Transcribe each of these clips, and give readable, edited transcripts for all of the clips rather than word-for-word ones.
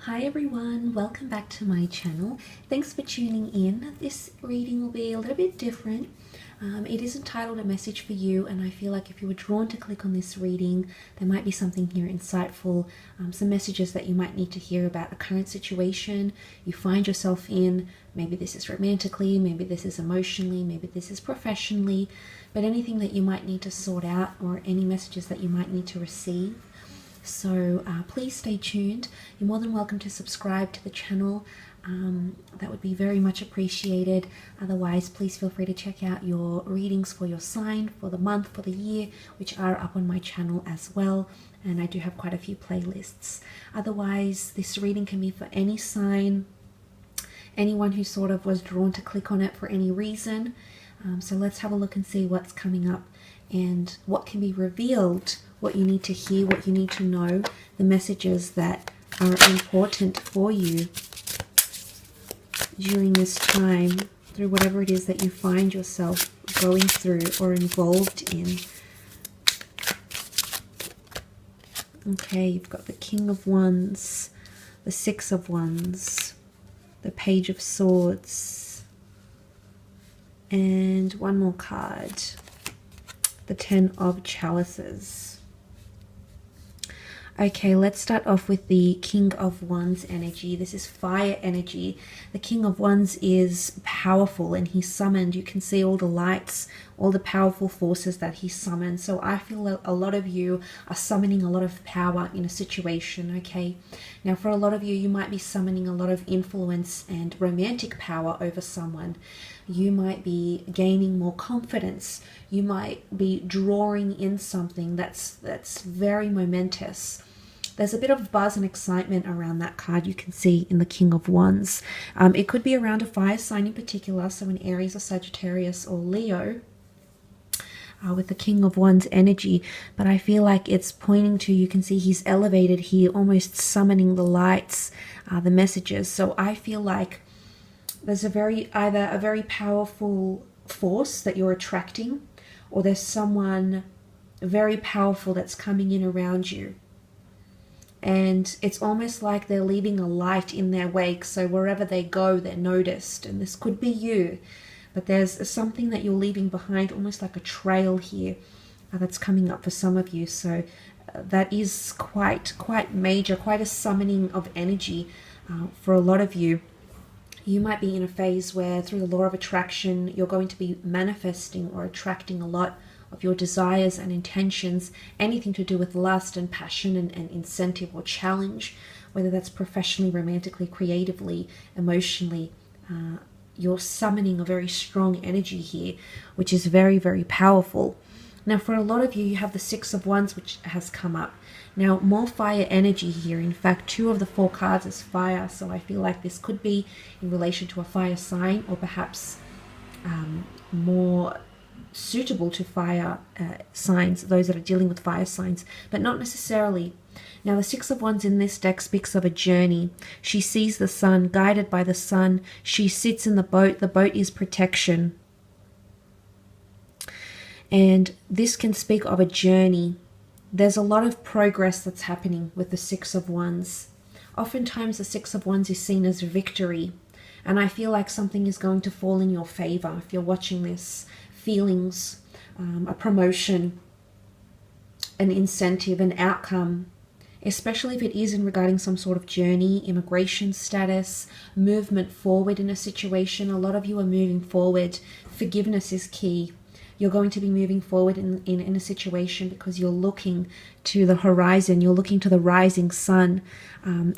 Hi everyone, welcome back to my channel. Thanks for tuning in. This reading will be a little bit different. It is entitled A Message for You, and I feel like if you were drawn to click on this reading, there might be something here insightful, some messages that you might need to hear about a current situation you find yourself in. Maybe this is romantically, maybe this is emotionally, maybe this is professionally, but anything that you might need to sort out or any messages that you might need to receive. So please stay tuned. You're more than welcome to subscribe to the channel. That would be very much appreciated. Otherwise, please feel free to check out your readings for your sign, for the month, for the year, which are up on my channel as well. And I do have quite a few playlists. Otherwise, this reading can be for any sign, anyone who sort of was drawn to click on it for any reason. So let's have a look and see what's coming up and what can be revealed, what you need to hear, what you need to know, the messages that are important for you during this time, through whatever it is that you find yourself going through or involved in. Okay, you've got the King of Wands, the Six of Wands, the Page of Swords, and one more card, the Ten of Chalices. Okay, let's start off with the King of Wands energy. This is fire energy. The King of Wands is powerful and he's summoned. You can see all the lights, all the powerful forces that he summoned. So I feel a lot of you are summoning a lot of power in a situation, okay? Now for a lot of you, you might be summoning a lot of influence and romantic power over someone. You might be gaining more confidence. You might be drawing in something that's very momentous. There's a bit of buzz and excitement around that card you can see in the King of Wands. It could be around a fire sign in particular, so in Aries or Sagittarius or Leo, with the King of Wands energy, but I feel like it's pointing to, you can see he's elevated here, almost summoning the lights, the messages. So I feel like there's either a very powerful force that you're attracting, or there's someone very powerful that's coming in around you. And it's almost like they're leaving a light in their wake, so wherever they go, they're noticed. And this could be you, but there's something that you're leaving behind, almost like a trail here that's coming up for some of you. So that is quite major, quite a summoning of energy for a lot of you. You might be in a phase where through the law of attraction, you're going to be manifesting or attracting a lot of your desires and intentions, anything to do with lust and passion and incentive or challenge, whether that's professionally, romantically, creatively, emotionally. You're summoning a very strong energy here, which is very, very powerful. Now, for a lot of you, you have the Six of Wands, which has come up. Now, more fire energy here. In fact, 2 of the 4 cards is fire, so I feel like this could be in relation to a fire sign, or perhaps more suitable to fire signs, those that are dealing with fire signs, but not necessarily. Now, the Six of Wands in this deck speaks of a journey. She sees the sun, guided by the sun. She sits in the boat. The boat is protection. And this can speak of a journey. There's a lot of progress that's happening with the Six of Wands. Oftentimes the Six of Wands is seen as victory. And I feel like something is going to fall in your favor if you're watching this. Feelings, a promotion, an incentive, an outcome, especially if it is in regarding some sort of journey, immigration status, movement forward in a situation. A lot of you are moving forward. Forgiveness is key. You're going to be moving forward in a situation because you're looking to the horizon. You're looking to the rising sun.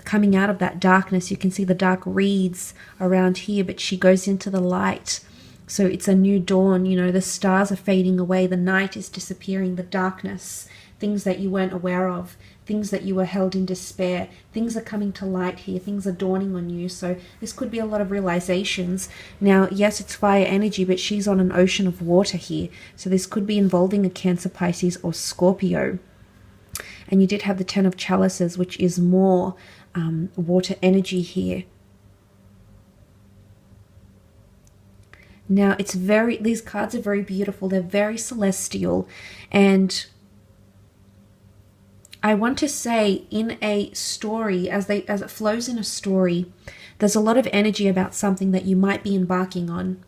Coming out of that darkness, you can see the dark reeds around here, but she goes into the light. So it's a new dawn, you know, the stars are fading away, the night is disappearing, the darkness, things that you weren't aware of, things that you were held in despair, things are coming to light here, things are dawning on you. So this could be a lot of realizations. Now, yes, it's fire energy, but she's on an ocean of water here. So this could be involving a Cancer, Pisces, or Scorpio. And you did have the Ten of Chalices, which is more water energy here. Now, these cards are very beautiful. They're very celestial. And I want to say in a story, as it flows in a story, there's a lot of energy about something that you might be embarking on.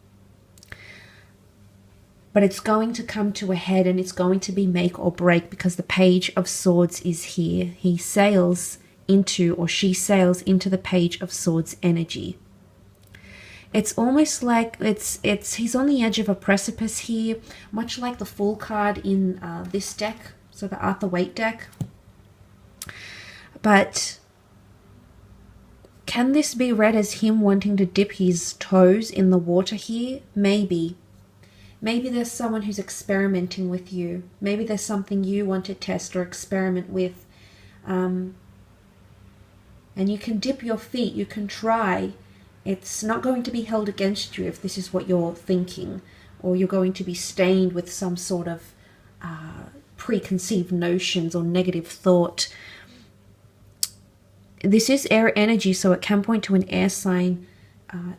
But it's going to come to a head, and it's going to be make or break, because the Page of Swords is here. He sails into, or she sails into, the Page of Swords energy. It's almost like he's on the edge of a precipice here, much like the Fool card in this deck, so the Arthur Waite deck. But can this be read as him wanting to dip his toes in the water here? Maybe. Maybe there's someone who's experimenting with you. Maybe there's something you want to test or experiment with. And you can dip your feet, you can try. It's not going to be held against you if this is what you're thinking, or you're going to be stained with some sort of preconceived notions or negative thought. This is air energy, so it can point to an air sign,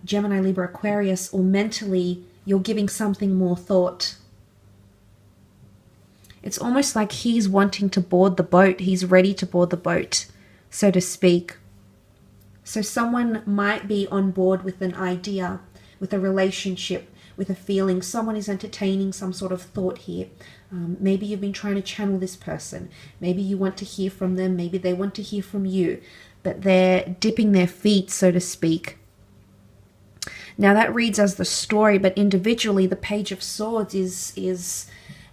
Gemini, Libra, Aquarius, or mentally you're giving something more thought. It's almost like he's wanting to board the boat. He's ready to board the boat, so to speak. So someone might be on board with an idea, with a relationship, with a feeling. Someone is entertaining some sort of thought here. Maybe you've been trying to channel this person. Maybe you want to hear from them. Maybe they want to hear from you. But they're dipping their feet, so to speak. Now that reads as the story, but individually the Page of Swords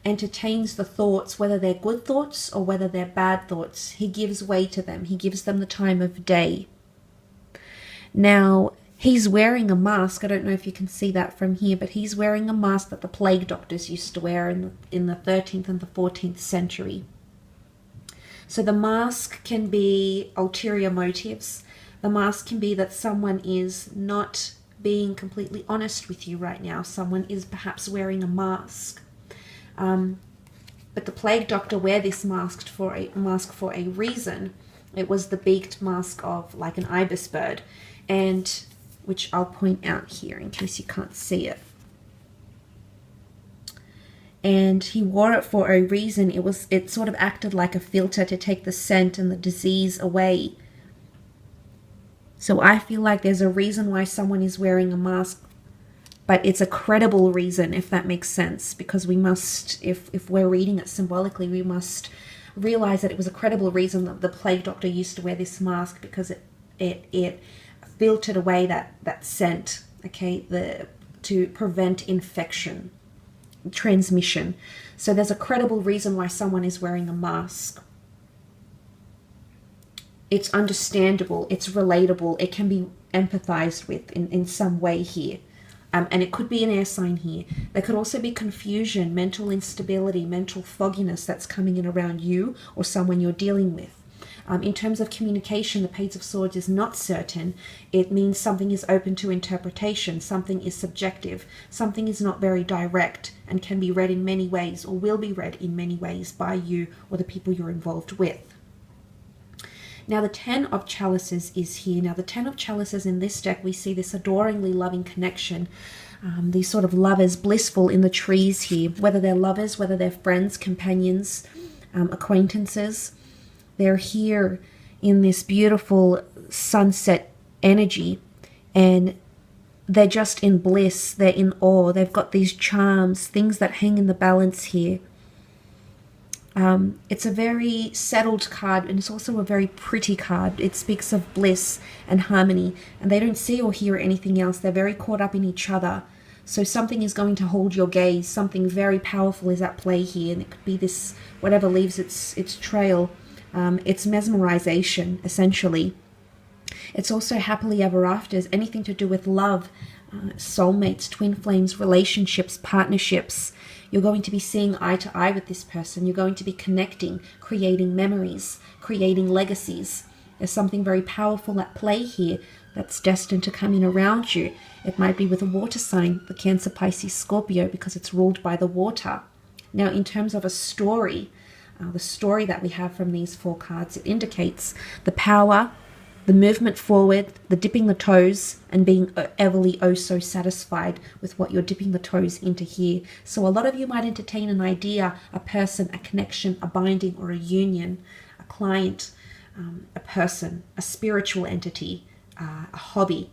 entertains the thoughts, whether they're good thoughts or whether they're bad thoughts. He gives way to them. He gives them the time of day. Now, he's wearing a mask. I don't know if you can see that from here, but he's wearing a mask that the plague doctors used to wear in the 13th and the 14th century. So the mask can be ulterior motives. The mask can be that someone is not being completely honest with you right now. Someone is perhaps wearing a mask. But the plague doctor wear this mask for a reason. It was the beaked mask of like an ibis bird, and which I'll point out here in case you can't see it. And he wore it for a reason. It sort of acted like a filter to take the scent and the disease away. So I feel like there's a reason why someone is wearing a mask, but it's a credible reason, if that makes sense, because we must, if we're reading it symbolically, we must realize that it was a credible reason that the plague doctor used to wear this mask, because it filtered away that scent, okay, to prevent infection, transmission. So there's a credible reason why someone is wearing a mask. It's understandable, it's relatable, it can be empathized with in some way here. And it could be an air sign here. There could also be confusion, mental instability, mental fogginess that's coming in around you or someone you're dealing with. In terms of communication, the Page of Swords is not certain. It means something is open to interpretation, something is subjective, something is not very direct and can be read in many ways, or will be read in many ways by you or the people you're involved with. Now the Ten of Chalices is here. Now the Ten of Chalices in this deck, we see this adoringly loving connection. These sort of lovers, blissful in the trees here. Whether they're lovers, whether they're friends, companions, acquaintances. They're here in this beautiful sunset energy. And they're just in bliss. They're in awe. They've got these charms, things that hang in the balance here. It's a very settled card, and it's also a very pretty card. It speaks of bliss and harmony, and they don't see or hear anything else. They're very caught up in each other. So something is going to hold your gaze. Something very powerful is at play here, and it could be this, whatever leaves its trail. It's mesmerization, essentially. It's also happily ever afters, anything to do with love, soulmates, twin flames, relationships, partnerships. You're going to be seeing eye to eye with this person. You're going to be connecting, creating memories, creating legacies. There's something very powerful at play here that's destined to come in around you. It might be with a water sign, the Cancer, Pisces, Scorpio, because it's ruled by the water. Now, in terms of a story, the story that we have from these four cards, it indicates the power, the movement forward, the dipping the toes, and being everly oh so satisfied with what you're dipping the toes into here. So a lot of you might entertain an idea, a person, a connection, a binding, or a union, a client, a person, a spiritual entity, a hobby.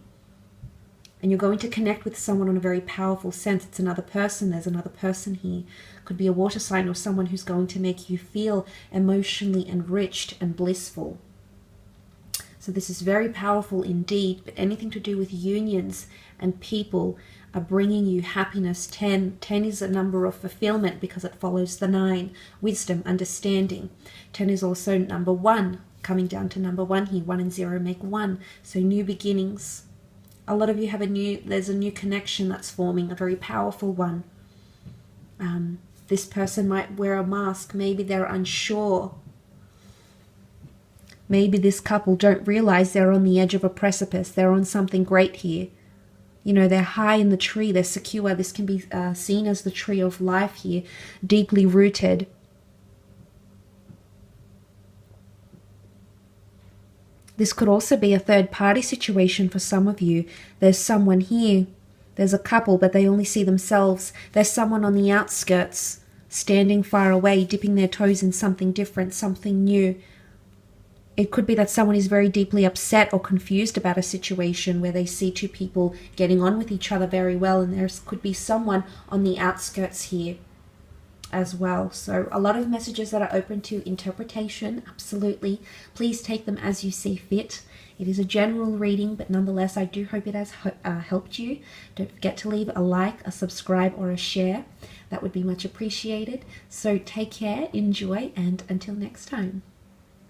And you're going to connect with someone on a very powerful sense. It's another person. There's another person here. Could be a water sign or someone who's going to make you feel emotionally enriched and blissful. So this is very powerful indeed. But anything to do with unions and people are bringing you happiness. 10 is a number of fulfillment because it follows the 9. Wisdom, understanding. 10 is also number 1. Coming down to number 1 here. 1 and 0 make 1. So new beginnings. A lot of you have there's a new connection that's forming, a very powerful one. This person might wear a mask. Maybe they're unsure. Maybe this couple don't realize they're on the edge of a precipice. They're on something great here. You know, they're high in the tree. They're secure. This can be seen as the tree of life here, deeply rooted. This could also be a third-party situation for some of you. There's someone here. There's a couple, but they only see themselves. There's someone on the outskirts, standing far away, dipping their toes in something different, something new. It could be that someone is very deeply upset or confused about a situation where they see two people getting on with each other very well, and there could be someone on the outskirts here as well. So a lot of messages that are open to interpretation, absolutely. Please take them as you see fit. It is a general reading, but nonetheless, I do hope it has helped you. Don't forget to leave a like, a subscribe, or a share. That would be much appreciated. So take care, enjoy, and until next time.